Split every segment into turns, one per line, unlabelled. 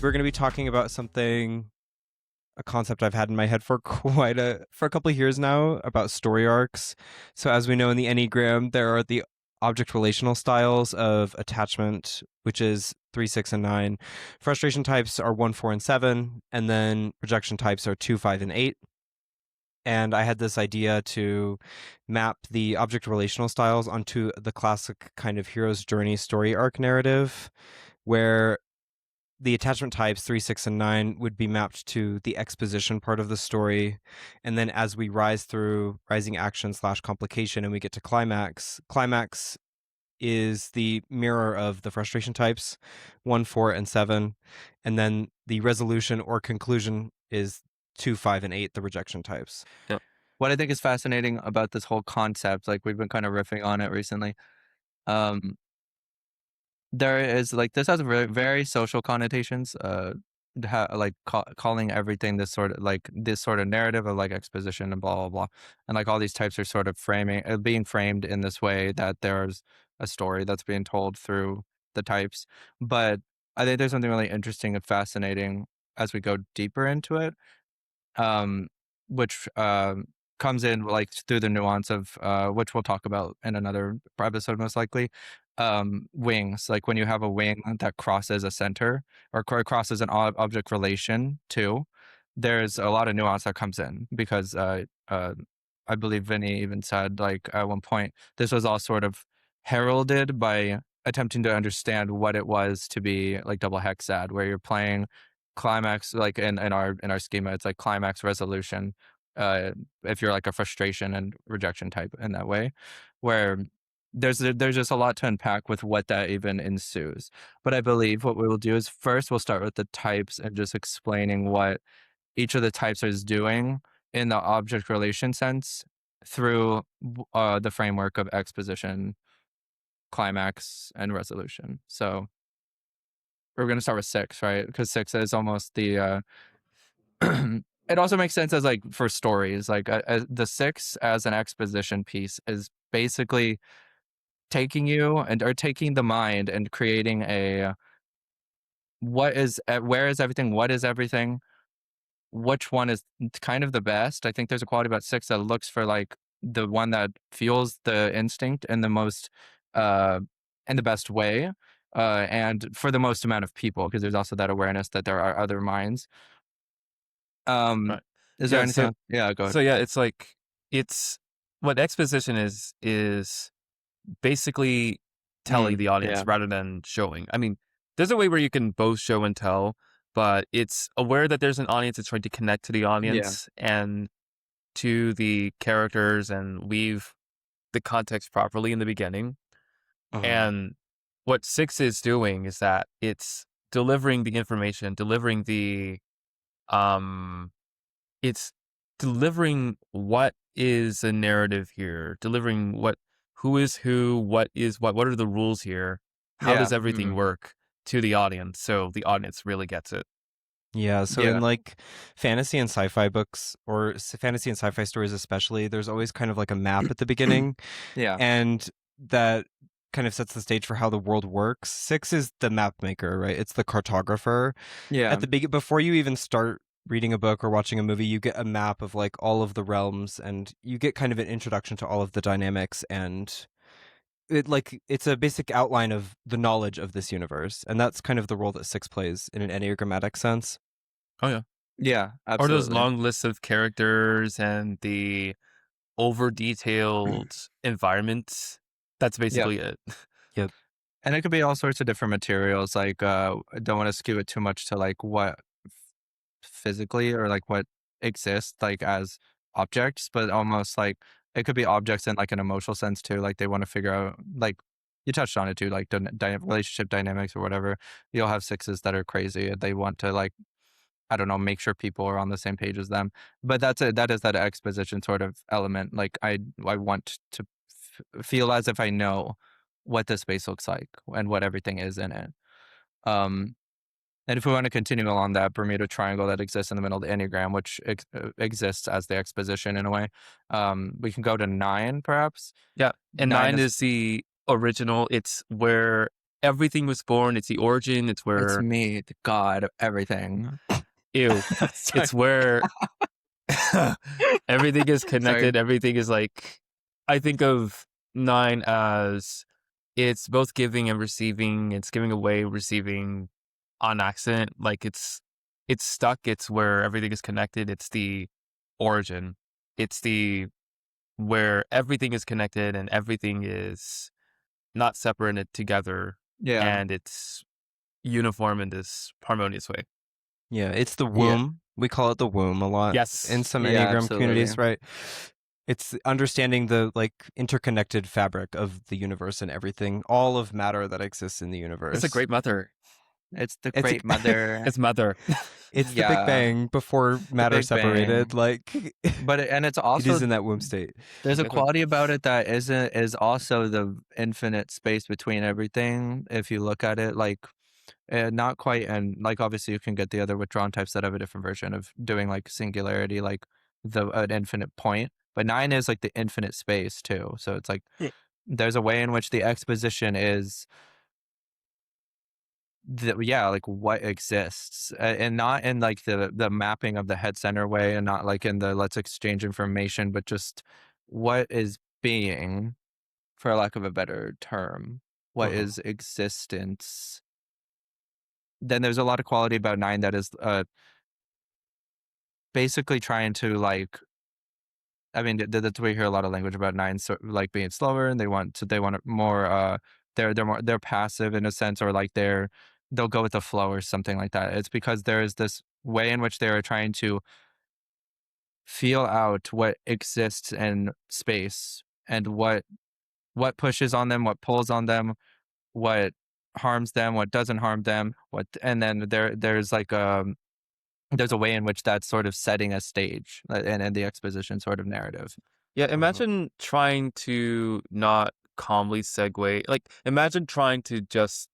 We're going to be talking about a concept I've had in my head for for a couple of years now about story arcs. So as we know in the Enneagram, there are the object relational styles of attachment, which is 3, 6, and 9. Frustration types are 1, 4, and 7, and then rejection types are 2, 5, and 8. And I had this idea to map the object relational styles onto the classic kind of hero's journey story arc narrative, where the attachment types 3, 6, and 9 would be mapped to the exposition part of the story. And then as we rise through rising action / complication and we get to climax is the mirror of the frustration types 1, 4, and 7. And then the resolution or conclusion is 2, 5, and 8, the rejection types.
Yep. What I think is fascinating about this whole concept, like we've been kind of riffing on it recently, there is like this has very, very social connotations. Calling everything this sort of narrative of like exposition and blah blah blah, and like all these types are sort of being framed in this way that there's a story that's being told through the types. But I think there's something really interesting and fascinating as we go deeper into it, which comes in like through the nuance of which we'll talk about in another episode most likely. Wings, like when you have a wing that crosses a center or crosses an object relation too, there's a lot of nuance that comes in because I believe Vinny even said like at one point this was all sort of heralded by attempting to understand what it was to be like double hexad, where you're playing climax, like in our schema it's like climax resolution, if you're like a frustration and rejection type in that way, where there's just a lot to unpack with what that even ensues. But I believe what we will do is first we'll start with the types and just explaining what each of the types is doing in the object relation sense through the framework of exposition, climax, and resolution. So we're going to start with 6, right? Because 6 is almost the it also makes sense as like for stories, like the 6 as an exposition piece is basically taking you or taking the mind and creating a where is everything, what is everything, which one is kind of the best. I think there's a quality about 6 that looks for like the one that feels the instinct in the most in the best way, and for the most amount of people, because there's also that awareness that there are other minds.
Right.
Is there
Yeah.
anything? Yeah, go ahead.
So yeah, it's like what exposition is basically telling the audience
Yeah.
rather than showing. I mean, there's a way where you can both show and tell, but it's aware that there's an audience that's trying to connect to the audience and to the characters and weave the context properly in the beginning. And what 6 is doing is that it's delivering the information, delivering the it's delivering what is a narrative here, delivering who is who, what is what are the rules here, how does everything work to the audience, so the audience really gets it.
Yeah, so in like fantasy and sci-fi books, or fantasy and sci-fi stories especially, there's always kind of like a map at the beginning. And that kind of sets the stage for how the world works. 6 is the map maker, right? It's the cartographer. At the before you even start reading a book or watching a movie, you get a map of like all of the realms, and you get kind of an introduction to all of the dynamics, and it's a basic outline of the knowledge of this universe, and that's kind of the role that 6 plays in an enneagrammatic sense.
Oh yeah.
Yeah, absolutely.
Or those long lists of characters and the over detailed environments. That's basically it.
Yep.
And it could be all sorts of different materials. Like, I don't want to skew it too much to like what physically or like what exists like as objects, but almost like it could be objects in like an emotional sense too. Like they want to figure out, like you touched on it too, like relationship dynamics or whatever. You'll have 6s that are crazy. They want to like, I don't know, make sure people are on the same page as them. But that is that exposition sort of element. Like I want to feel as if I know what the space looks like and what everything is in it. And if we want to continue along that Bermuda Triangle that exists in the middle of the Enneagram, which exists as the exposition in a way, we can go to 9 perhaps.
Yeah, and 9 is the original. It's where everything was born. It's the origin. It's
It's
where
me, the god of everything.
ew.
Sorry.
It's where everything is connected.
Sorry.
Everything is like, I think of 9 as it's both giving and receiving. It's giving away, receiving on accident. Like it's stuck. It's where everything is connected. It's the origin. It's the where everything is connected and everything is not separated together,
Yeah.
and it's uniform in this harmonious way.
Yeah, it's the
Yeah.
womb. We call it the womb a lot
Yes.
in some
Yeah,
Enneagram communities,
absolutely.
right? It's understanding the like interconnected fabric of the universe and everything, all of matter that exists in the universe.
It's a great mother.
It's the
It's a-
great mother.
It's mother.
It's the Big
Yeah.
Bang before matter
Big
separated.
Bang.
Like
But and it's
it
also
is in that womb state.
there's a
Exactly.
quality about it that is also the infinite space between everything. If you look at it, like not quite, and like obviously you can get the other withdrawn types that have a different version of doing like singularity, like an infinite point. But 9 is like the infinite space too. So it's like there's a way in which the exposition is like what exists, and not in like the mapping of the head center way, and not like in the let's exchange information, but just what is being, for lack of a better term, what
Uh-huh.
is existence. Then there's a lot of quality about 9 that is basically trying to like, I mean, that's we hear a lot of language about 9, so like being slower, and they want it more. They're passive in a sense, or like they'll go with the flow or something like that. It's because there is this way in which they are trying to feel out what exists in space, and what pushes on them, what pulls on them, what harms them, what doesn't harm them, and then there's like there's a way in which that's sort of setting a stage, and the exposition sort of narrative.
Yeah, imagine trying to not calmly segue. Like, imagine trying to just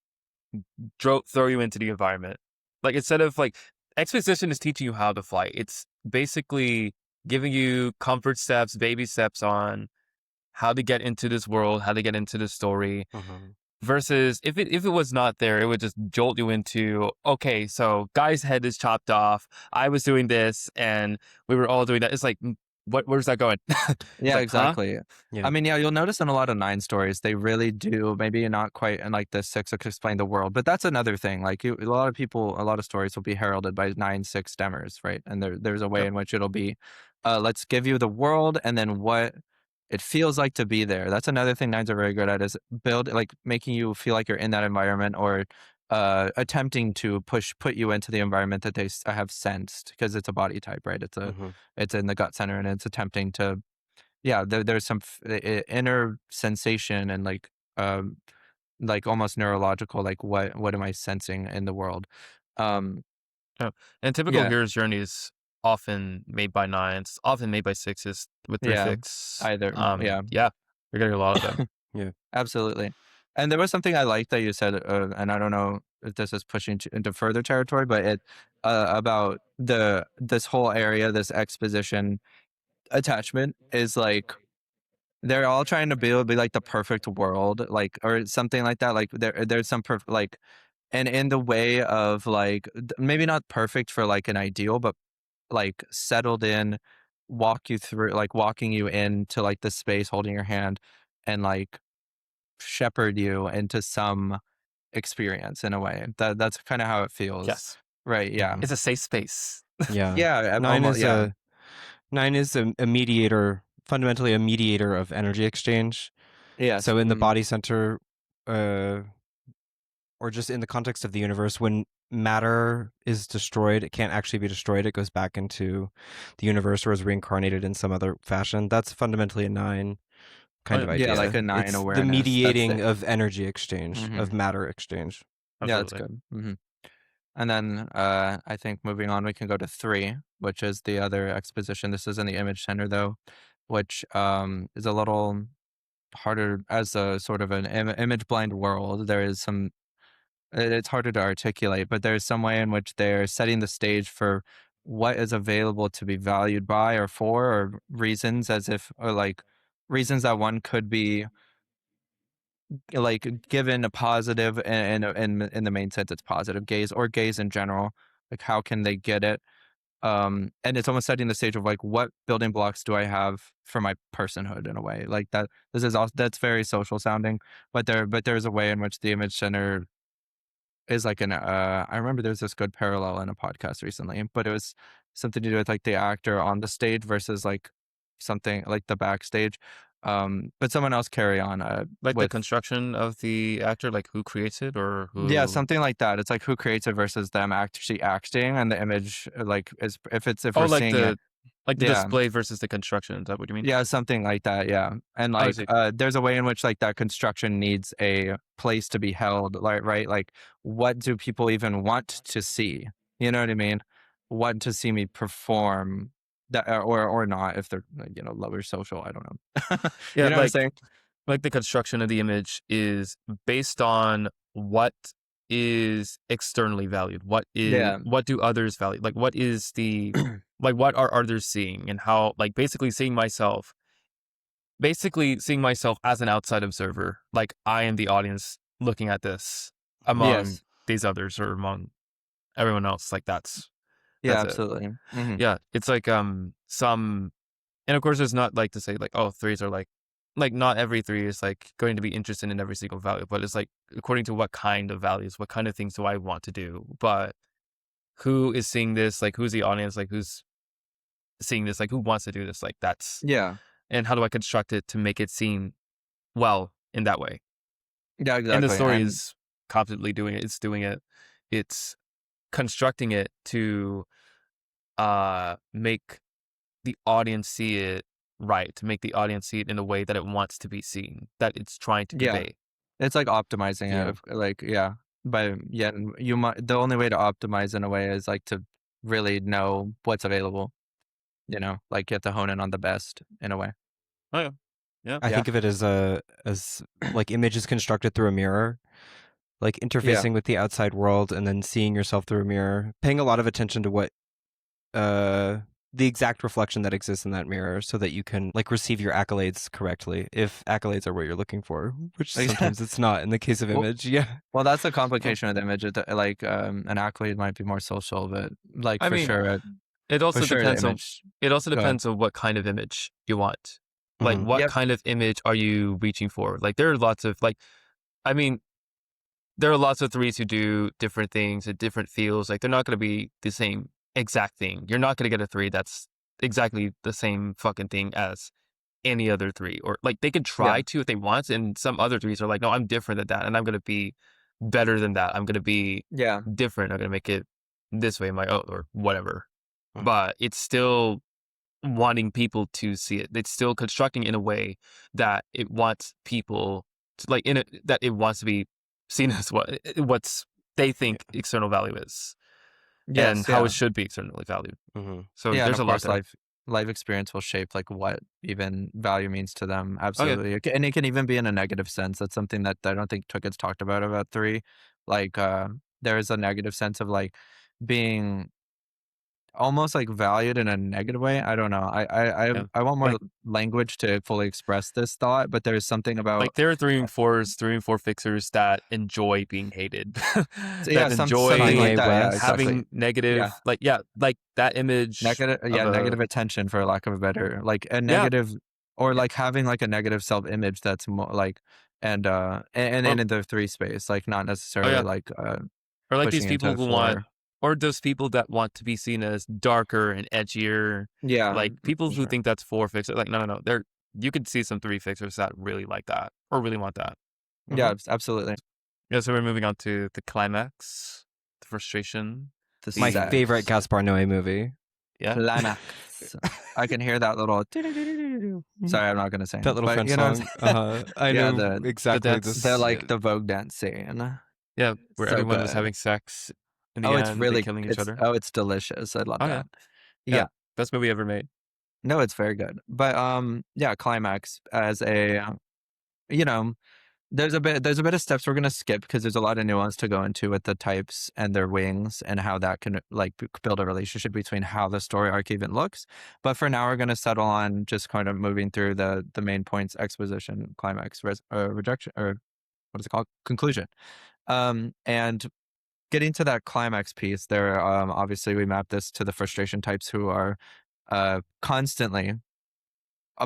throw you into the environment. Like, instead of like, exposition is teaching you how to fly. It's basically giving you comfort steps, baby steps on how to get into this world, how to get into the story. Versus if it was not there, it would just jolt you into, okay, so guy's head is chopped off. I was doing this, and we were all doing that. It's like, where's that going? It's
Yeah,
like,
exactly.
Yeah.
I mean, yeah, you'll notice in a lot of 9 stories, they really do, maybe not quite in like the 6 explain the world, but that's another thing. Like a lot of stories will be heralded by 9-6 stemmers, right? And there's a way
Yep.
in which it'll be, let's give you the world, and then what it feels like to be there. That's another thing 9s are very good at, is making you feel like you're in that environment, or attempting to put you into the environment that they have sensed, because it's a body type, right? It's in the gut center, and it's attempting to, yeah, there's some inner sensation, and like almost neurological, like what am I sensing in the world.
Yeah. And typical
Yeah.
hero's journey is often made by 9s, often made by 6s with their
Yeah,
fix.
either. Yeah,
Yeah, you're getting a lot of them.
Yeah.
absolutely. And there was something I liked that you said, and I don't know if this is pushing into further territory, but it about this whole area, this exposition attachment is like, they're all trying to be like the perfect world, like, or something like that. Like there's some like, and in the way of like, maybe not perfect for like an ideal, but like settled in, walking you into like the space, holding your hand, and like shepherd you into some experience in a way. That's kind of how it feels.
Yes.
Right. Yeah.
It's a safe space.
Yeah.
Yeah.
Nine
Almost.
is
Yeah.
a mediator, fundamentally a mediator of energy exchange.
Yes.
So in the body center, or just in the context of the universe, when matter is destroyed, it can't actually be destroyed. It goes back into the universe or is reincarnated in some other fashion. That's fundamentally a 9 kind of idea.
Yeah, like a 9
it's
awareness.
the mediating
That's
of energy exchange, of matter exchange.
Yeah, that's
Absolutely.
good. And then I think moving on, we can go to 3, which is the other exposition. This is in the image center though, which is a little harder as a sort of an image blind world. There is some, it's harder to articulate, but there's some way in which they're setting the stage for what is available to be valued by or for, or reasons, as if, or like reasons that one could be like given a positive and in the main sense it's positive gaze or gaze in general, like how can they get it, and it's almost setting the stage of like what building blocks do I have for my personhood in a way like that. This is also that's very social sounding, but there's a way in which the image center is like an I remember there's this good parallel in a podcast recently, but it was something to do with like the actor on the stage versus like something like the backstage. But someone else carry on
Like the
with
construction of the actor, like who creates it or
yeah,
who.
something like that. It's like who creates it versus them actually acting, and the image like is if
Oh,
we're seeing it,
like the
yeah.
display versus the construction. Is that what you mean?
Yeah, something like that, yeah. And,
Oh, I
like,
see.
there's a way in which, like, that construction needs a place to be held, like, right? Like, what do people even want to see? You know what I mean? Want to see me perform that or not if they're, like, lower social, I don't know.
Yeah,
You know what I'm saying?
like the construction of the image is based on what is externally valued.
Yeah.
What do others value? Like what is the like what are others seeing and how like basically seeing myself as an outside observer. Like I am the audience looking at this among
Yes.
these others or among everyone else. Like
Yeah,
that's it.
absolutely. Mhm.
Yeah, it's like some, and of course it's not like to say like, oh, threes are like not every three is like going to be interested in every single value, but it's like according to what kind of values, what kind of things do I want to do, but who is seeing this, like who's the audience, like who's seeing this, like who wants to do this, like that's,
Yeah.
and how do I construct it to make it seem well in that way.
Yeah,
And the
exactly,
story
and
is constantly doing it, it's constructing it to make the audience see it right, to make the audience see it in a way that it wants to be seen, that it's trying to
yeah.
convey.
It's like optimizing it,
Yeah.
like, yeah. But yeah, and you might the only way to optimize in a way is like to really know what's available. Like you have to hone in on the best in a way.
Oh yeah. Yeah.
I
Yeah.
think of it as like images constructed through a mirror, like
Yeah.
interfacing with the outside world and then seeing yourself through a mirror, paying a lot of attention to what uh the exact reflection that exists in that mirror so that you can like receive your accolades correctly if accolades are what you're looking for, which sometimes it's not in the case of
Well,
image. Yeah.
well, that's the complication of the image. Like an accolade might be more social, but like
I
for
mean,
sure,
it
for
also
sure the
depends on
image. Go ahead.
what kind of image you want. Like
Mhm.
what
Yep.
kind of image are you reaching for? Like there are lots of like, I mean, there are lots of threes who do different things at different feels. Like they're not going to be the same exact thing. You're not going to get a three that's exactly the same fucking thing as any other three. Or like they can
Yeah.
try to if they want, and some other threes are like, no, I'm different than that, and I'm going to be better than that. I'm going to be
Yeah.
different. I'm going to make it this way, my own, or whatever.
Mhm.
But it's still wanting people to see it. It's still constructing in a way that it wants people to, like in it that it wants to be seen as what's they
Yeah.
think external value is and
Yes.
how
Yeah.
it should be externally valued.
Mhm.
So
Yeah, and
there's
of
a lot
course,
there.
life experience will shape like what even value means to them.
Oh yeah,
Absolutely, and it can even be in a negative sense. That's something that I don't think gets talked about three. Like, there is a negative sense of like being almost like valued in a negative way. I don't know.
yeah.
I want more
Like
language to fully express this thought, but there's something about
there are three and four fixers that enjoy being hated,
yeah,
that
something
Kanye
like
enjoy
that. Yeah,
West.
exactly.
having
Yeah.
negative, like that image
Negative,
of
yeah,
a
negative attention for lack of a better, like a
yeah,
negative, or like having like a negative self-image that's more like, and
or
in the three space, like not
oh
necessarily
yeah,
like
or like these
pushing
people
into
who want,
four.
or those people that want to be seen as darker and edgier,
Yeah,
like people
for
who
sure.
think that's four fixer. Like no, they're, you could see some three fixers that really like that or really want that.
Yeah,
Mhm.
absolutely.
Yeah, so we're moving on to the climax, the frustration,
The
My
the
favorite
sex
Gaspar Noé movie.
yeah.
climax. I can hear that little. Sorry, I'm not gonna
That
sing,
little
but
French
you know what I'm
song.
saying?
I
Yeah,
know
the
The
exactly
the
dance,
this.
like the Vogue dance scene.
yeah, where
So
everyone is
good.
having sex. In the
Oh, it's
end, they
really
killing each other.
it's delicious. I love
Oh yeah,
that.
yeah,
Yeah.
best movie ever made.
No, it's very good. But yeah, climax as a you know, there's a bit of steps we're gonna skip because there's a lot of nuance to go into with the types and their wings and how that can like build a relationship between how the story arc even looks. But for now, we're gonna settle on just kind of moving through the main points: exposition, climax, rejection, or what is it called? Conclusion. And getting to that climax piece, there obviously we map this to the frustration types who are constantly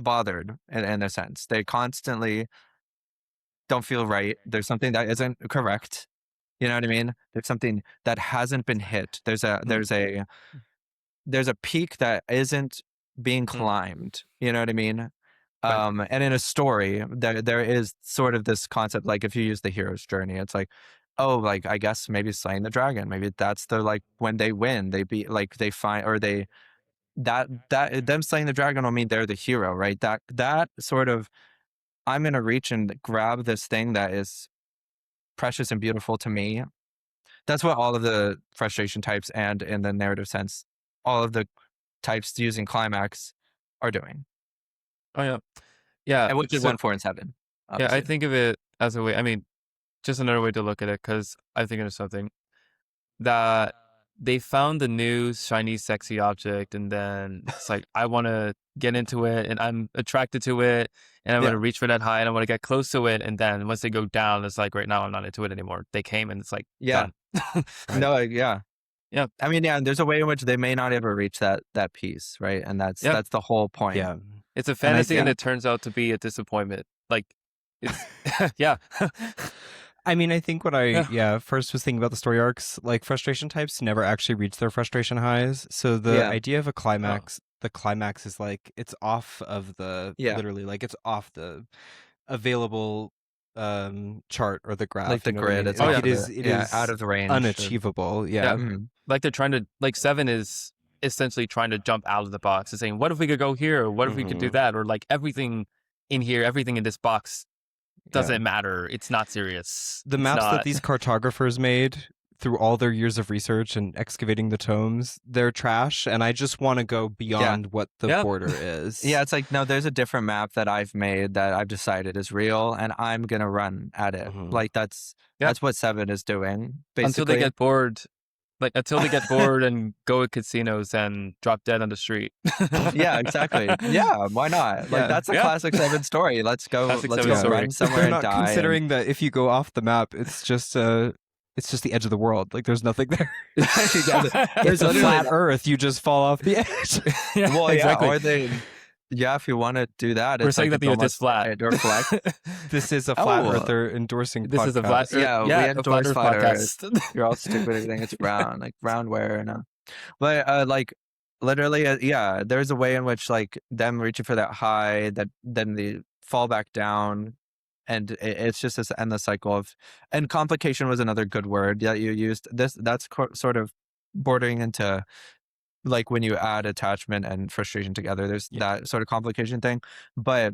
bothered in a sense. They constantly don't feel right. There's something that isn't correct. You know what I mean? There's something that hasn't been hit. There's a peak that isn't being climbed. You know what I mean?
Right.
And in a story, there is sort of this concept, like if you use the hero's journey, it's like, oh, like I guess maybe slaying the dragon, maybe that's the like when they win, they be like they find or they that them slaying the dragon will mean they're the hero, right? That sort of I'm gonna reach and grab this thing that is precious and beautiful to me. That's what all of the frustration types and in the narrative sense, all of the types using climax are doing.
Oh yeah, yeah.
And which is
So
1, 4, and 7.
yeah, I
Obviously.
think of it as a way. I mean, just another way to look at it, because I think of something that they found the new shiny, sexy object, and then it's like I want to get into it, and I'm attracted to it, and I want
Yeah.
to reach for that high, and I want to get close to it, and then once they go down, it's like right now I'm not into it anymore. They came, and it's like
Yeah.
done.
Right.
No, yeah.
Yeah.
I mean, yeah, and there's a way in which they may not ever reach that piece, right? And that's
Yeah.
the whole point.
Yeah.
It's a fantasy, and
yeah.
it turns out to be a disappointment. Like, it's yeah.
I mean, I think what I
Yeah.
first was thinking about the story arcs, like frustration types never actually reach their frustration highs. So the
Yeah.
idea of a climax, the climax is like it's off of the
Yeah.
literally like it's off the available chart or the graph,
Like the
you know what I
grid,
mean?
it's
Like
off
it
of
is
it. Yeah, out of the range.
unachievable.
Yeah.
Mhm.
Like they're trying to, like 7 is essentially trying to jump out of the box and saying, what if we could go here? Or what if we could do
Mhm.
that? Or like everything in here, everything in this box doesn't matter. It's not serious.
The
It's
maps that
not-
these cartographers made through all their years of research and excavating the tomes, they're trash, and I just want to go beyond what the
Yep.
border is.
Yeah, it's like, no, there's a different map that I've made that I've decided is real, and I'm gonna run at it.
Mhm.
Like that's what 7 is doing. Basically,
until they get bored. Like until they get bored and go to casinos and drop dead on the street.
Yeah, exactly. Yeah, why not? Like
Yeah.
that's a classic 7 story. Let's go.
Classic
Let's
7
go
story.
run somewhere
They're
and
not
die.
considering that if you go off the map, it's just the edge of the world. Like there's nothing there. There's a
literally-
flat Earth. You just fall off the edge.
Yeah,
Well,
exactly.
yeah, or they. Yeah, if you want to do that,
We're
it's
saying
like
that the
it's
Earth is
almost
flat.
Or flat.
This is a flat
Oh.
Earth. They're endorsing.
This is a
podcast.
flat.
Yeah, we
a
endorse
flat
flat
Earth podcast.
You're all stupid. Everything it's round, like roundware, and but like literally, yeah. There's a way in which like them reaching for that high, that then they fall back down, and it's just this endless cycle of. And complication was another good word that you used. That's sort of bordering into. Like when you add attachment and frustration together, there's that sort of complication thing, but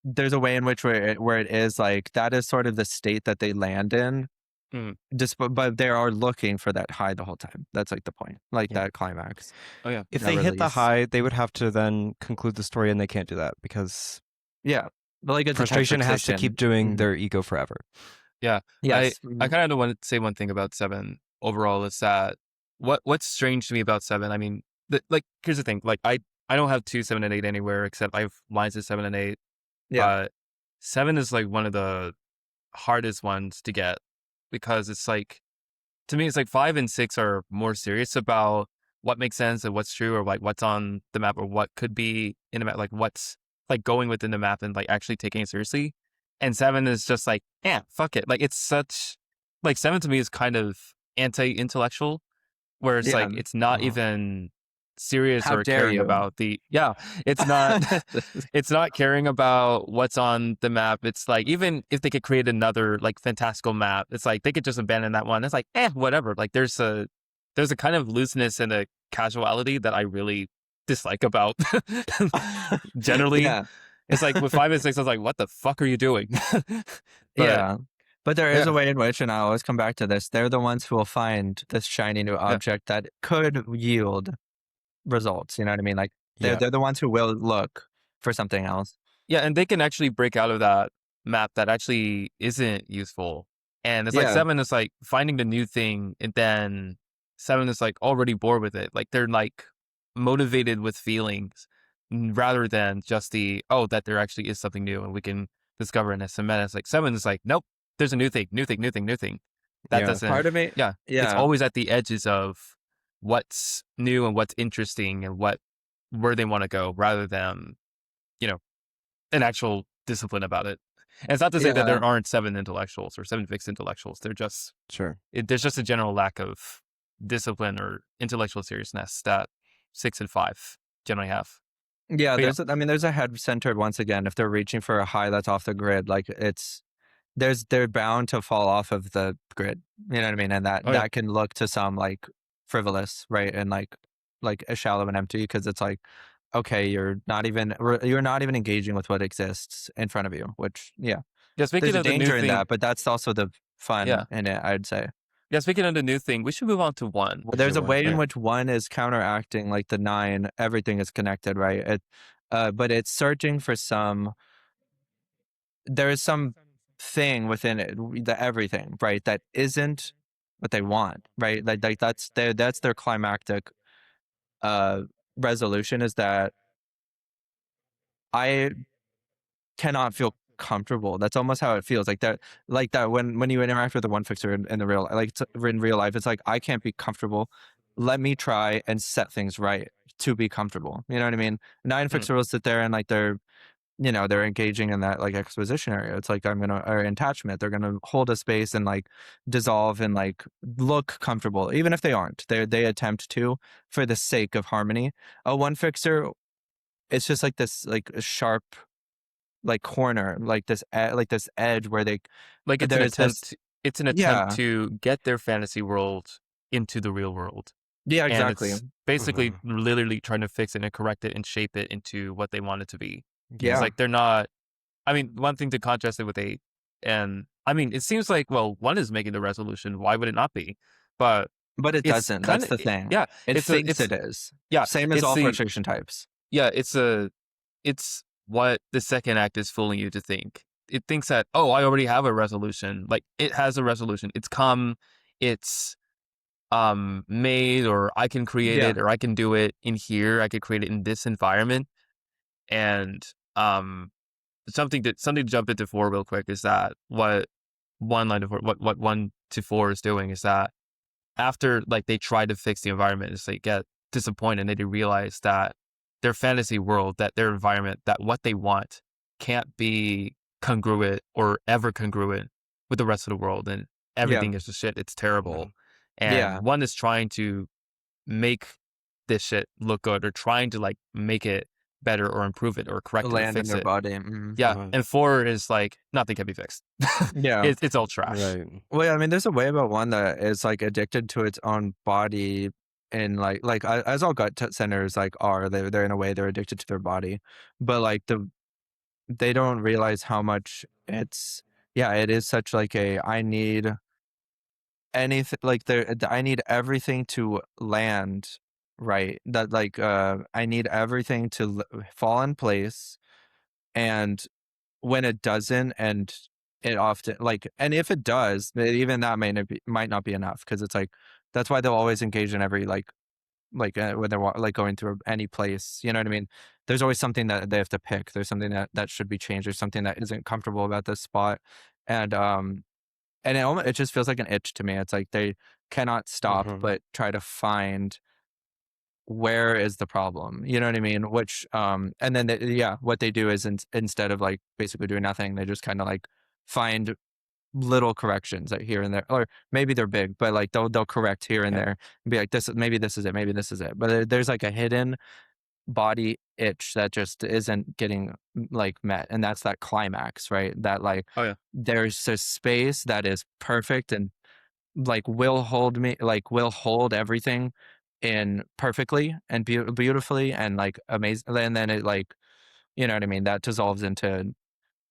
there's a way in which where it is like that is sort of the state that they land in, but they are looking for that high the whole time. That's like the point, like that climax.
Oh yeah.
If
that
they hit the
release.
high, they would have to then conclude the story, and they can't do that because
Yeah, but like it's
frustration has to keep doing
Mhm.
their ego forever.
Yeah.
Yes,
I kind of want to say one thing about 7 overall is that what's strange to me about 7. I mean, like here's the thing. Like I don't have 2, 7, and 8 anywhere except I have lines of 7 and 8.
Yeah.
But 7 is like one of the hardest ones to get because it's like, to me, it's like 5 and 6 are more serious about what makes sense and what's true, or like what's on the map or what could be in the map, like what's like going within the map and like actually taking it seriously. And 7 is just like, yeah, fuck it. Like it's such, like 7 to me is kind of anti-intellectual, where it's like, it's not even serious
How
or
dare
caring
you.
about it's not caring about what's on the map. It's like, even if they could create another like fantastical map, it's like they could just abandon that one. It's like, whatever. Like there's a kind of looseness and a casuality that I really dislike about generally.
Yeah.
It's like with 5 and 6, I was like, what the fuck are you doing?
Yeah. But there is a way in which, and I always come back to this, they're the ones who will find this shiny new object that could yield results. You know what I mean? Like they're the ones who will look for something else.
Yeah, and they can actually break out of that map that actually isn't useful. And it's like 7 is like finding the new thing, and then 7 is like already bored with it. Like they're like motivated with feelings rather than just that there actually is something new and we can discover in SMS. Like 7 is like, nope, there's a new thing. That
Yeah.
doesn't.
Part of me,
Yeah, it's always at the edges of what's new and what's interesting and where they want to go, rather than an actual discipline about it. And it's not to say that
yeah.
there aren't 7 intellectuals or 7 fixed intellectuals. They're just
Sure.
there's just a general lack of discipline or intellectual seriousness that 6 and 5 generally have.
Yeah,
But
I mean, there's a head centered once again. If they're reaching for a high that's off the grid, like they're bound to fall off of the grid. You know what I mean? And that can look to some like frivolous, right? And like a shallow and empty, because it's like, okay, you're not even engaging with what exists in front of you. Which
yeah,
there's
speaking
a
of the new
danger in
thing,
that, but that's also the fun
yeah,
in it, I'd say.
speaking of the new thing, we should move on to 1.
There's a way in
right.
which 1 is counteracting like the 9. Everything is connected, right? But it's searching for there is some thing within it, the everything, right, that isn't what they want, right? Like that's their climactic uh resolution, is that I cannot feel comfortable. That's almost how it feels, like that when you interact with the one fixer in the real, like in real life, it's like, I can't be comfortable. Let me try and set things right to be comfortable. You know what I mean? 9 fixer will sit there and like they're engaging in that like exposition area. It's like, or attachment. They're gonna hold a space and like dissolve and like look comfortable, even if they aren't. They attempt to, for the sake of harmony. A one fixer, it's just like this like sharp like corner, like this edge where
Like
there's this.
it's an attempt
Yeah,
to get their fantasy world into the real world.
yeah,
And
exactly.
it's basically
Mhm.
literally trying to fix it and correct it and shape it into what they want it to be. It's
Yeah,
like they're not. I mean, one thing to contrast it with 8, and I mean, it seems like, well, 1 is making the resolution. Why would it not be? But
but it
it's
doesn't.
kind
That's
of,
the thing.
yeah.
It thinks
It's
it is.
yeah.
Same as
It's
all
the
frustration types.
yeah. It's what the second act is fooling you to think. It thinks that, oh, I already have a resolution. Like, it has a resolution. It's come. It's made, or I can create
Yeah,
it, or I can do it in here. I could create it in this environment. And something to jump into 4 real quick is that what 1 to 4 is doing is that after like they try to fix the environment, is they get disappointed and they realize that their fantasy world, that their environment, that what they want can't be congruent or ever congruent with the rest of the world, and
yeah,
everything is just shit. It's terrible.
yeah.
And 1 is trying to make this shit look good, or trying to like make it better or improve it or correct it or
Land in
fix
their
it.
body. Mhm.
Yeah.
Uh-huh.
And 4 is like, nothing can be fixed.
Yeah.
It's all trash.
Right.
Well, yeah, I mean, there's a way about 1 that is like addicted to its own body, and as all centers like are, they're in a way they're addicted to their body, but like they don't realize how much it is such like I need anything, like I need everything to land right, that like I need everything to fall in place, and when it doesn't, and it often like, and if it does, even that might not be enough, because it's like, that's why they'll always engage in every when they're like going through any place. You know what I mean? There's always something that they have to pick. There's something that should be changed. There's something that isn't comfortable about this spot, and it just feels like an itch to me. It's like they cannot stop
Mhm.
but try to find where is the problem. You know what I mean? Which and then what they do is, instead of like basically doing nothing, they just kind of like find little corrections here and there, or maybe they're big, but like they'll correct here and
Yeah.
there and be like, maybe this is it, maybe this is it. But there's like a hidden body itch that just isn't getting like met, and that's that climax, right? That like,
Oh yeah.
there's a space that is perfect and like will hold everything in perfectly and beautifully and like amazing, and then it like, you know what I mean, that dissolves into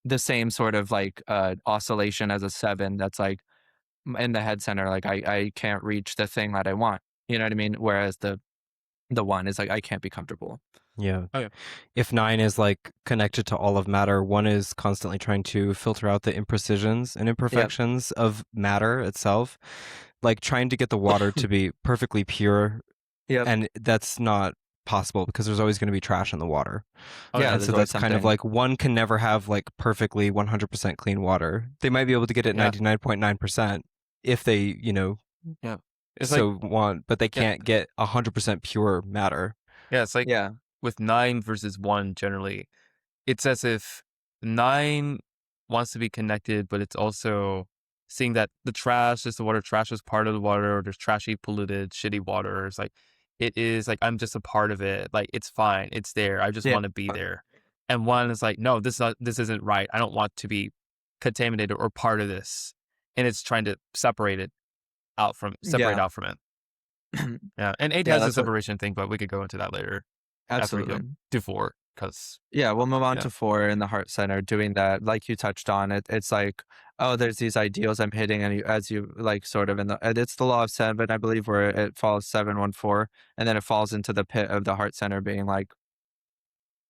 the same sort of like oscillation as a 7, that's like in the head center, like I can't reach the thing that I want. You know what I mean? Whereas the 1 is like, I can't be comfortable.
Yeah.
Oh yeah.
If 9 is like connected to all of matter, 1 is constantly trying to filter out the imprecisions and
Yep.
imperfections of matter itself, like trying to get the water to be perfectly pure.
Yep.
And that's not possible because there's always going to be trash in the water.
Oh,
Yeah,
And
there's
so
always
that's kind of
something.
like one can never have like perfectly 100% clean water. They might be able to get it
Yeah.
99.9% if they,
Yeah. It's like,
so want, but they
yeah,
can't get 100% pure matter.
yeah, it's like
Yeah.
with 9 versus 1 generally, it's as if 9 wants to be connected, but it's also seeing that the trash is the water, trash is part of the water, or there's trashy, polluted, shitty water. It's like, it is like, I'm just a part of it. Like, it's fine. It's there. I just
Yeah.
want to be there. And 1 is like, no, this isn't right. I don't want to be contaminated or part of this. And it's trying to separate out from
Yeah.
it. Yeah. And 8
Yeah,
has the
that's what.
separation thing, but we could go into that later after we go
Absolutely.
to 4, because
Yeah, we'll move on
yeah.
to 4 in the heart center, doing that, like you touched on. It's like, oh, there's these ideals I'm hitting, and as you like, sort of and it's the law of 7, I believe, where it falls 7-1-4, and then it falls into the pit of the heart center, being like,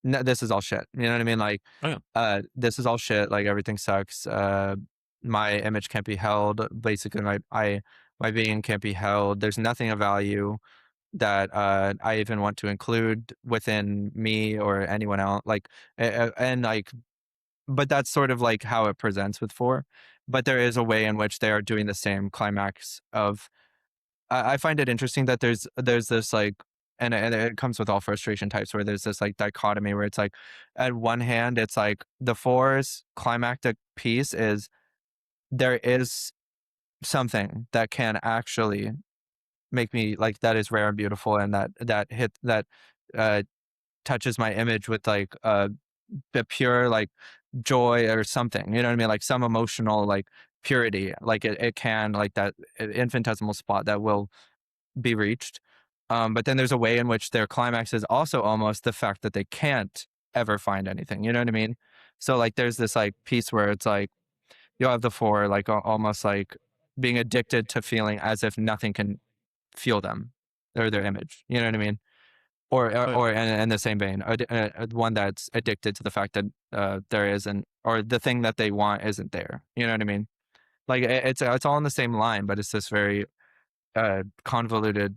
no, this is all shit. You know what I mean? Like,
Oh, yeah.
this is all shit. Like, everything sucks. My image can't be held. Basically, my being can't be held. There's nothing of value that I even want to include within me or anyone else. Like, and like, but that's sort of like how it presents with 4. But there is a way in which they are doing the same climax of. I find it interesting that there's this like. And it comes with all frustration types, where there's this like dichotomy where it's like, at one hand, it's like the 4's climactic piece is there is something that can actually make me like, that is rare and beautiful, and that uh touches my image with like the pure like joy or something, you know what I mean, like some emotional like purity, like it can, like that infinitesimal spot that will be reached. But then there's a way in which their climax is also almost the fact that they can't ever find anything, you know what I mean? So like there's this like piece where it's like you'll have the 4 like almost like being addicted to feeling as if nothing can feel them or their image. You know what I mean?
Oh, yeah.
Or in the same vein, one that's addicted to the fact that there isn't, or the thing that they want isn't there. You know what I mean? Like it's all in the same line, but it's this very convoluted.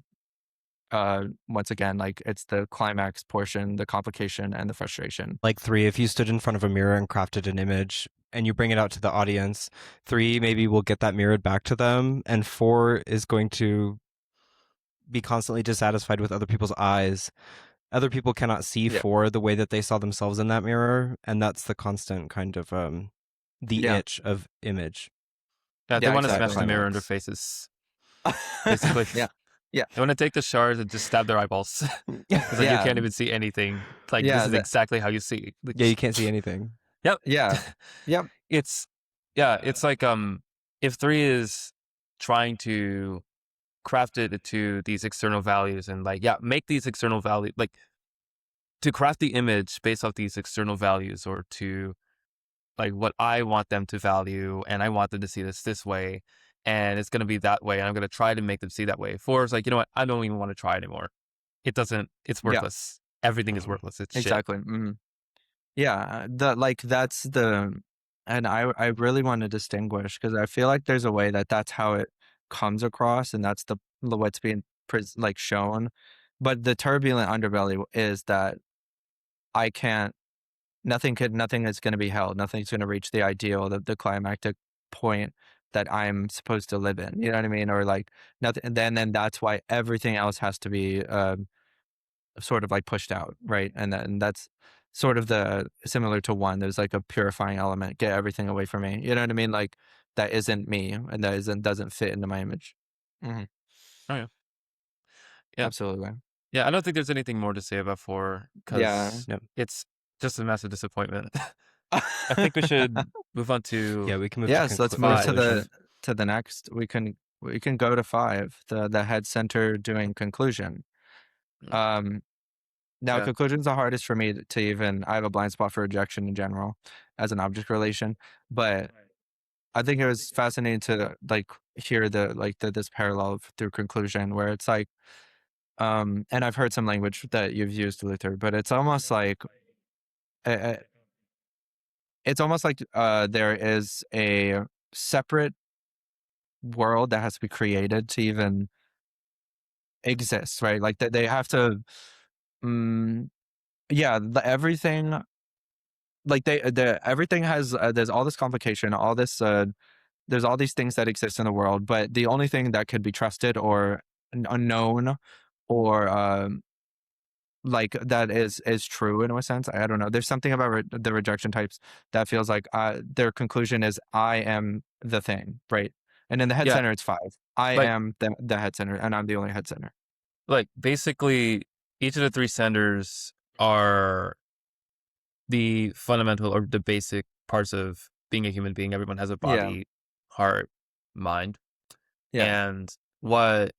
Once again, like it's the climax portion, the complication, and the frustration.
Like 3, if you stood in front of a mirror and crafted an image and you bring it out to the audience, 3 maybe will get that mirrored back to them, and 4 is going to be constantly dissatisfied with other people's eyes. Other people cannot see
Yeah.
4 the way that they saw themselves in that mirror, and that's the constant kind of the
Yeah.
itch of image.
Yeah, they
Yeah,
want to
exactly.
smash the mirror in their faces, basically.
Yeah. Yeah.
They want to take the shards and just stab their eyeballs. It's like you
Yeah.
can't even see anything. Like,
Yeah.
this is exactly how you see. Like,
Yeah, you can't see anything.
Yep.
Yeah. Yep.
It's like if 3 is trying to craft it to these external values and like, make these external values, like to craft the image based off these external values, or to like what I want them to value, and I want them to see this way, and it's going to be that way, and I'm going to try to make them see that way. 4 is like, you know what? I don't even want to try anymore. It's
Yeah.
worthless. Everything is worthless. It's shit.
Exactly. Yeah, that's the, and I really want to distinguish, because I feel like there's a way that that's how it comes across, and that's what's being like shown. But the turbulent underbelly is that I can't, nothing is going to be held, nothing's going to reach the ideal, the climactic point that I'm supposed to live in. You know what I mean? Or like nothing. And then that's why everything else has to be sort of like pushed out, right? And that's sort of the similar to 1. There's like a purifying element. Get everything away from me. You know what I mean? Like that isn't me, and that doesn't fit into my image.
Oh, yeah. Yeah.
Absolutely.
Yeah, I don't think there's anything more to say about 4,
Yeah.
because
Yep.
it's just a massive disappointment. I think we should move on to
Yeah, we can move
Yes,
to
let's move to
conclusion.
the next. We can go to 5, the head center doing conclusion. Now
Yeah.
conclusion's the hardest for me to even. I have a blind spot for rejection in general as an object relation, but I think it was fascinating to like hear this parallel through conclusion, where it's like, and I've heard some language that you've used, Luther, but it's almost like uh, there is a separate world that has to be created to even exist, right? Like that they have to yeah, everything, like everything has there's all this complication, all this there's all these things that exist in the world, but the only thing that could be trusted or unknown or like that is true in a sense. I don't know. There's something about the rejection types that feels like their conclusion is I am the thing, right? And in the head
Yeah.
center, it's 5. I
Like-
am the head center, and I'm the only head center.
Like basically, each of the 3 centers are the fundamental or the basic parts of being a human being. Everyone has a body, heart, mind.
Yeah.
And what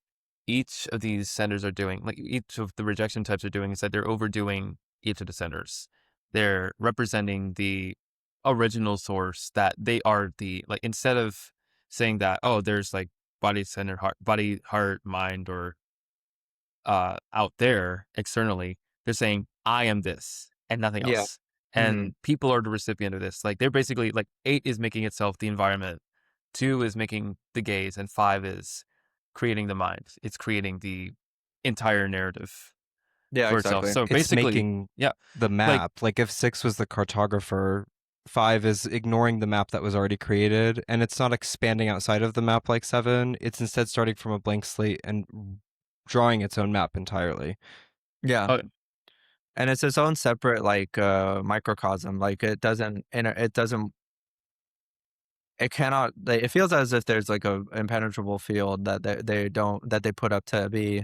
each of these centers are doing, like each of the rejection types are doing, is that they're overdoing each of the centers. They're representing the original source that they are the, like, instead of saying that, oh, there's like body center, body, heart, mind, or out there externally, they're saying, I am this and nothing
Yeah.
else. And people are the recipient of this. Like, they're basically like 8 is making itself the environment, 2 is making the gaze, and 5 is creating the mind. It's creating the entire narrative
Yeah,
for itself.
exactly.
So
It's
basically,
making
yeah,
the map. Like if 6 was the cartographer, 5 is ignoring the map that was already created, and it's not expanding outside of the map like 7. It's instead starting from a blank slate and drawing its own map entirely.
Yeah.
Oh.
And it's its own separate like microcosm. Like it cannot, it feels as if there's like a impenetrable field that they put up to be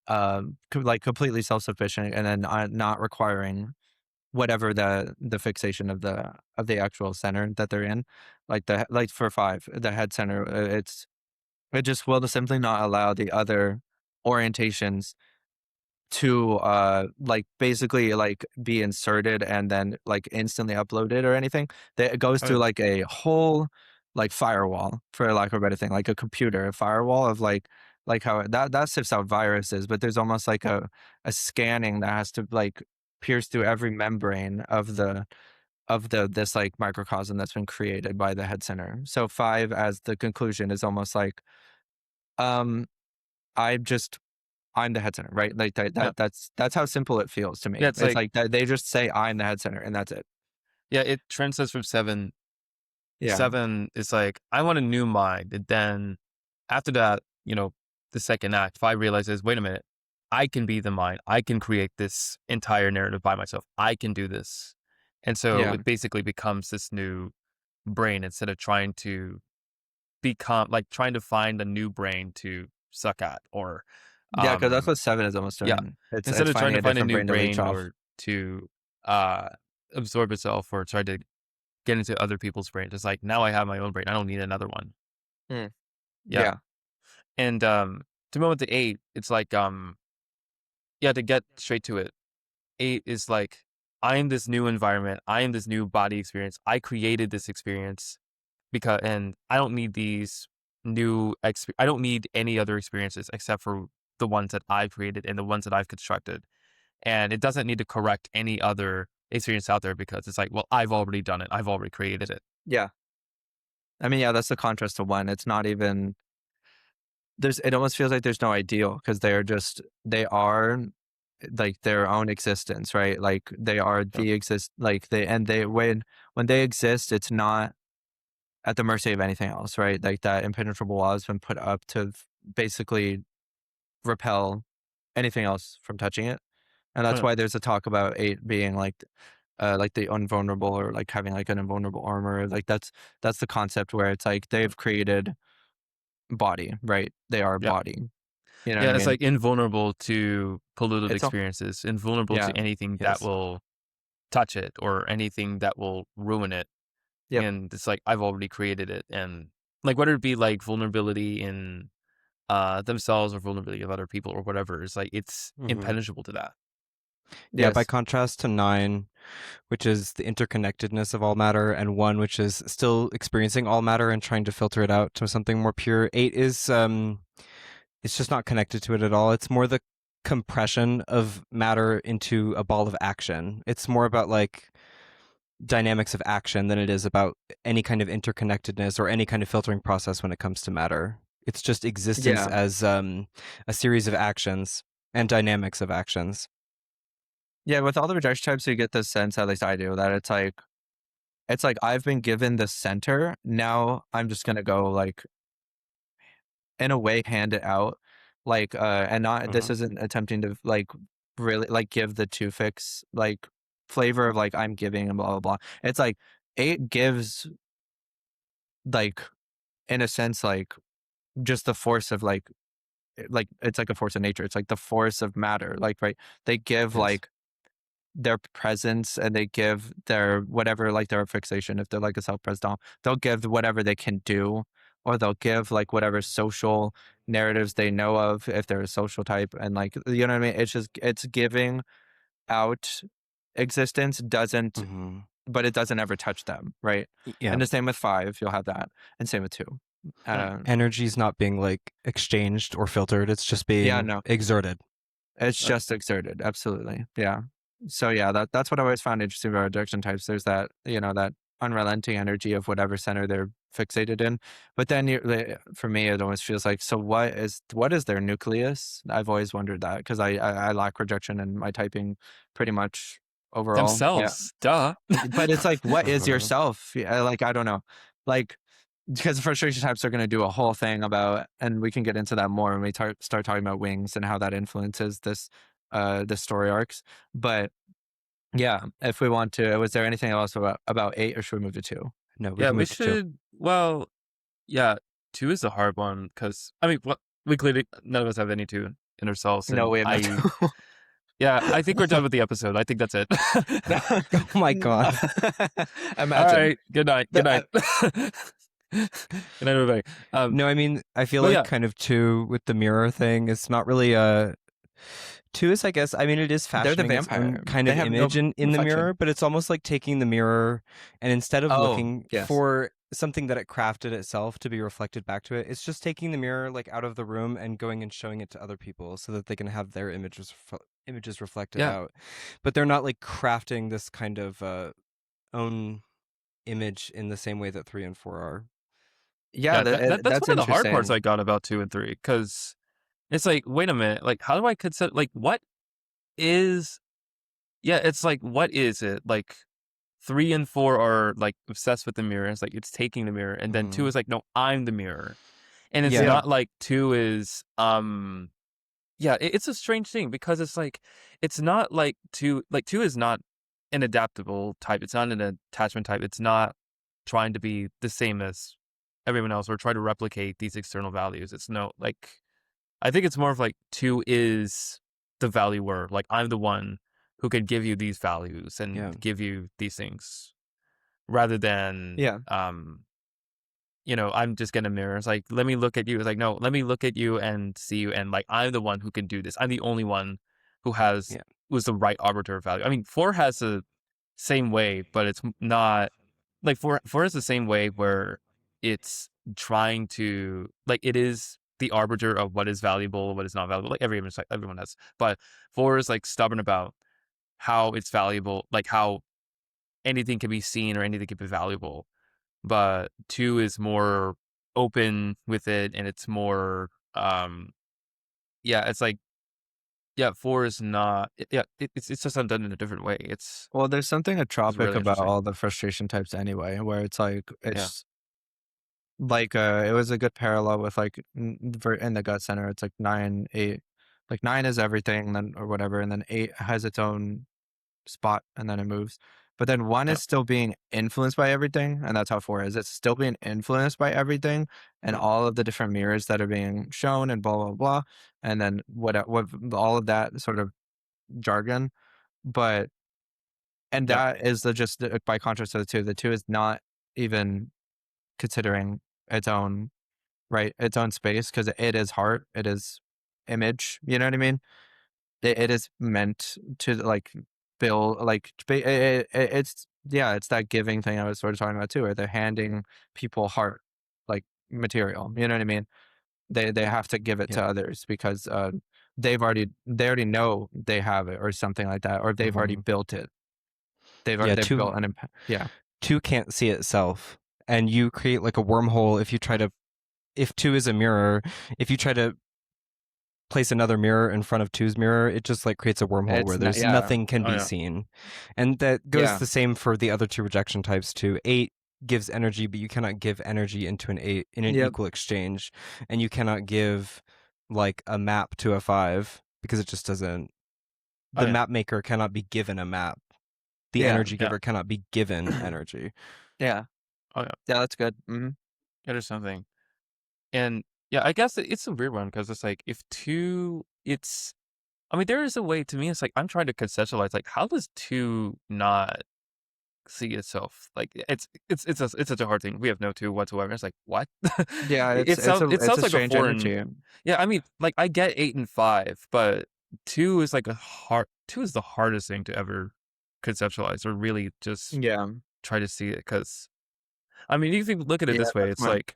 like completely self-sufficient, and then not requiring whatever the fixation of the actual center that they're in. Like for 5, the head center, it just will simply not allow the other orientations to like basically like be inserted and then like instantly uploaded or anything. That it goes through like a whole like firewall, for lack of a better thing, like a computer, a firewall of like how that sifts out viruses, but there's almost like a scanning that has to like pierce through every membrane of this like microcosm that's been created by the head center. So 5 as the conclusion is almost like um I'm the head center, right? Like that's how simple it feels to me.
Yeah,
it's
it's
like they just say I'm the head center and that's it.
yeah, it transcends from 7.
Yeah.
7 is like, I want a new mind. And then after that, the second act, 5 realizes, wait a minute, I can be the mind. I can create this entire narrative by myself. I can do this. And so
Yeah.
it basically becomes this new brain instead of trying to trying to find a new brain to suck at, or
Yeah, because that's what 7 is almost doing.
yeah.
It's
Instead of trying
finding
to find a
different
new
brain to leech
brain
off.
or to absorb itself or try to get into other people's brains. It's like, now I have my own brain. I don't need another one.
Mm.
Yeah.
Yeah.
And to move with the 8, it's like yeah, to get straight to it. 8 is like, I am this new environment. I am this new body experience. I created this experience and I don't need these I don't need any other experiences except for the ones that I've created and the ones that I've constructed. And it doesn't need to correct any other experience out there because it's like, well, I've already done it. I've already created it.
Yeah. I mean, yeah, that's the contrast to 1. It's not even it almost feels like there's no ideal because they are like their own existence, right? Like they are when they exist, it's not at the mercy of anything else, right? Like that impenetrable wall has been put up to basically repel anything else from touching it. And that's why there's a talk about 8 being like the invulnerable, or like having like an invulnerable armor. Like that's the concept where it's like they've created body, right? They are body. You know what I
it's
mean?
like invulnerable to polluted experiences, invulnerable
Yeah.
to anything that will touch it or anything that will ruin it.
Yep.
And it's like, I've already created it. And like, whether it be like vulnerability in themselves or vulnerability of other people or whatever, it's like, it's impenetrable to that.
Yeah, by contrast to 9, which is the interconnectedness of all matter, and 1, which is still experiencing all matter and trying to filter it out to something more pure. 8 is it's just not connected to it at all. It's more the compression of matter into a ball of action. It's more about like dynamics of action than it is about any kind of interconnectedness or any kind of filtering process when it comes to matter. It's just existence as a series of actions and dynamics of actions.
Yeah, with all the rejection types, you get this sense, at least I do, that it's like I've been given the center. Now I'm just gonna go like in a way hand it out. Like and not this
Mhm.
isn't attempting to like really like give the two fix like flavor of like I'm giving and blah blah blah. It's like 8 gives like in a sense like just the force of like it's like a force of nature. It's like the force of matter. Like right, they give
Yes.
like their presence and they give their whatever like their fixation. If they're like a self-pres dom, they'll give whatever they can do, or they'll give like whatever social narratives they know of if they're a social type, and like you know what I mean. It's just it's giving out existence doesn't,
Hmm.
but it doesn't ever touch them, right?
Yeah.
And the same with 5, you'll have that, and same with 2.
Hmm.
Energy's not being like exchanged or filtered. It's just
Yeah,
being
no,
exerted.
it's just exerted. Absolutely. Yeah. So yeah, that's what I always found interesting about rejection types. There's that, you know, that unrelenting energy of whatever center they're fixated in. But then for me, it almost feels like, so what is their nucleus? I've always wondered that because I lack rejection in my typing pretty much overall. Yeah.
Themselves, duh.
But it's like, what is
Mhm.
yourself? Yeah, like, I don't know. Like, because the frustration types are going to do a whole thing about, and we can get into that more when we start talking about wings and how that influences this story arcs. But yeah, if we want to, was there anything else about 8, or should we move to 2?
No, we
Yeah,
can
we
move to 2.
should. Well, yeah, 2 is a hard one because I mean, what we clearly none of us have any 2 in ourselves,
No,
and
we have no.
yeah, I think we're done with the episode. I think that's it.
Oh my god.
All
Imagine.
right, good night. Good night. Good night, everybody.
No, I mean, I feel
But
like
yeah,
kind of 2 with the mirror thing. It's not really a 2 is, I guess, I mean, it is
They're the
fashioning its own
vampire.
kind
They
of
have no
image in the
reflection.
mirror, but it's almost like taking the mirror and instead of
Oh,
looking
yes.
for something that it crafted itself to be reflected back to it, it's just taking the mirror like out of the room and going and showing it to other people so that they can have their images reflected
yeah,
out. But they're not like crafting this kind of own image in the same way that 3 and 4 are.
Yeah,
yeah. That's
that's
one of the hard parts
interesting.
I got about 2 and 3 because it's like, wait a minute, like, how do I consider like what is? Yeah, it's like, what is it like? 3 and 4 are like obsessed with the mirror. It's like it's taking the mirror, and then 2
Mhm.
is like, no, I'm the mirror, and it's
Yeah.
Yeah.
not like 2 is yeah. It's a strange thing because it's like it's not like 2 is not an adaptable type. It's not an attachment type. It's not trying to be the same as everyone else or try to replicate these external values. It's no like I think it's more of like 2 is the value word. Like I'm the one who can give you these values and
Yeah.
give you these things rather than
Yeah.
I'm just gonna mirror. It's like, let me look at you. It's like, no, let me look at you and see you. And like, I'm the one who can do this. I'm the only one who
Yeah.
was the right arbiter of value. I mean, 4 has the same way, but it's not like 4 has the same way where it's trying to like it is the arbiter of what is valuable, what is not valuable. Like everyone has, but 4 is like stubborn about how it's valuable, like how anything can be seen or anything can be valuable. But 2 is more open with it, and it's more yeah, it's like yeah, 4 is not yeah, it's just done in a different way.
Well, there's something
It's
atropic
really
about
interesting.
all the frustration types anyway, where it's like
Yeah.
it's like it was a good parallel with like in the gut center. It's like 9, 8. Like 9 is everything, then or whatever, and then 8 has its own spot, and then it moves. But then 1
Yeah.
is still being influenced by everything, and that's how 4 is. It's still being influenced by everything and
Yeah.
all of the different mirrors that are being shown and blah blah blah, and then what all of that sort of jargon. But and
Yeah.
that is just by contrast to the 2. The 2 is not even considering its own right, its own space because it is heart, it is image. You know what I mean? It is meant to like build like it's yeah, it's that giving thing I was sort of talking about too, where they're handing people heart like material. You know what I mean? They have to give it
Yeah.
to others because they already know they have it or something like that, or they've already
Mhm.
built it.
Yeah,
They've
2
built an impact. Yeah.
2 can't see itself. And you create like a wormhole if you try to if 2 is a mirror, if you try to place another mirror in front of 2's mirror, it just like creates a wormhole where there's nothing can be seen. And that goes the same for the other 2 rejection types too. 8 gives energy, but you cannot give energy into an 8 in an equal exchange. And you cannot give like a map to a 5 because it just doesn't. The map maker cannot be given a map. The energy giver cannot be given energy.
Yeah.
Oh yeah.
Yeah, that's good.
Yeah, there's something. And yeah, I guess it's a weird one because it's like if 2, it's. I mean, there is a way to me. It's like I'm trying to conceptualize like how does 2 not see itself? Like it's such a hard thing. We have no 2 whatsoever. It's like what?
Yeah,
it sounds
a
like a
strange
foreign.
energy.
Yeah, I mean, like I get 8 and 5, but 2 is like 2 is the hardest thing to ever conceptualize or really just try to see it because. I mean, you can look at it this way. It's like,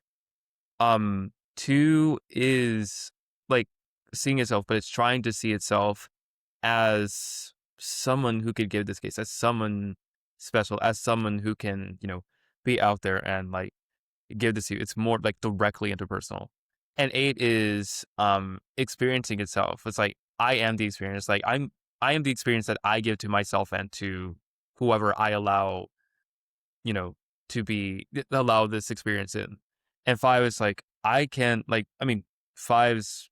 2 is like seeing itself, but it's trying to see itself as someone who could give this case, as someone special, as someone who can, be out there and like give this to you. It's more like directly interpersonal. And 8 is experiencing itself. It's like I am the experience. Like I am the experience that I give to myself and to whoever I allow, to allow this experience in. And 5 is like I can like I mean 5's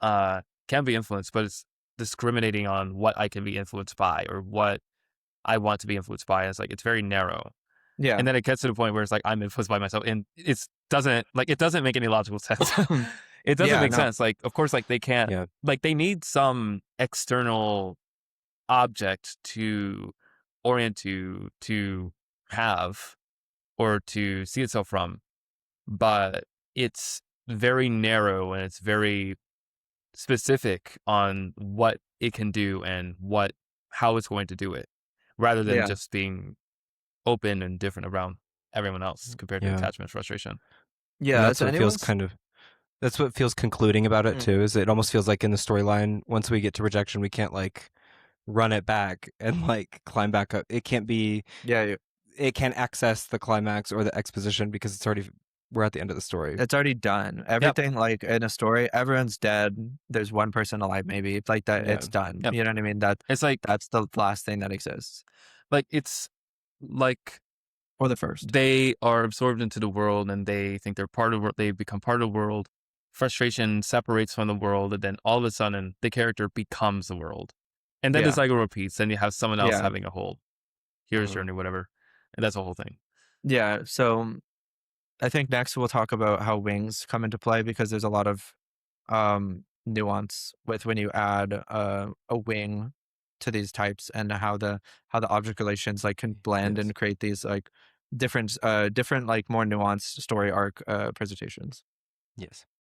can be influenced, but it's discriminating on what I can be influenced by or what I want to be influenced by. It's like it's very narrow.
Yeah.
And then it gets to the point where it's like I'm influenced by myself, and it doesn't make any logical sense. It doesn't make sense. Like of course, like they can't like they need some external object to orient to have or to see itself from, but it's very narrow and it's very specific on what it can do and how it's going to do it, rather than just being open and different around everyone else compared to attachment frustration.
Yeah,
that's what feels that's what feels concluding about it too, is it almost feels like in the storyline, once we get to rejection, we can't like run it back and like climb back up. It can't be it can't access the climax or the exposition because we're at the end of the story.
It's already done. Everything like in a story, everyone's dead. There's one person alive, maybe. It's like that. It's done. You know what I mean?
It's like
that's the last thing that exists.
Like it's like,
or the first.
They are absorbed into the world and they think they're part of the world. They become part of the world. Frustration separates from the world, and then all of a sudden the character becomes the world. And then the cycle repeats, and you have someone else having a whole hero's journey, whatever. And that's the whole thing.
Yeah. So I think next we'll talk about how wings come into play, because there's a lot of nuance with when you add a wing to these types, and how the object relations like can blend and create these like different like more nuanced story arc presentations.
Yes.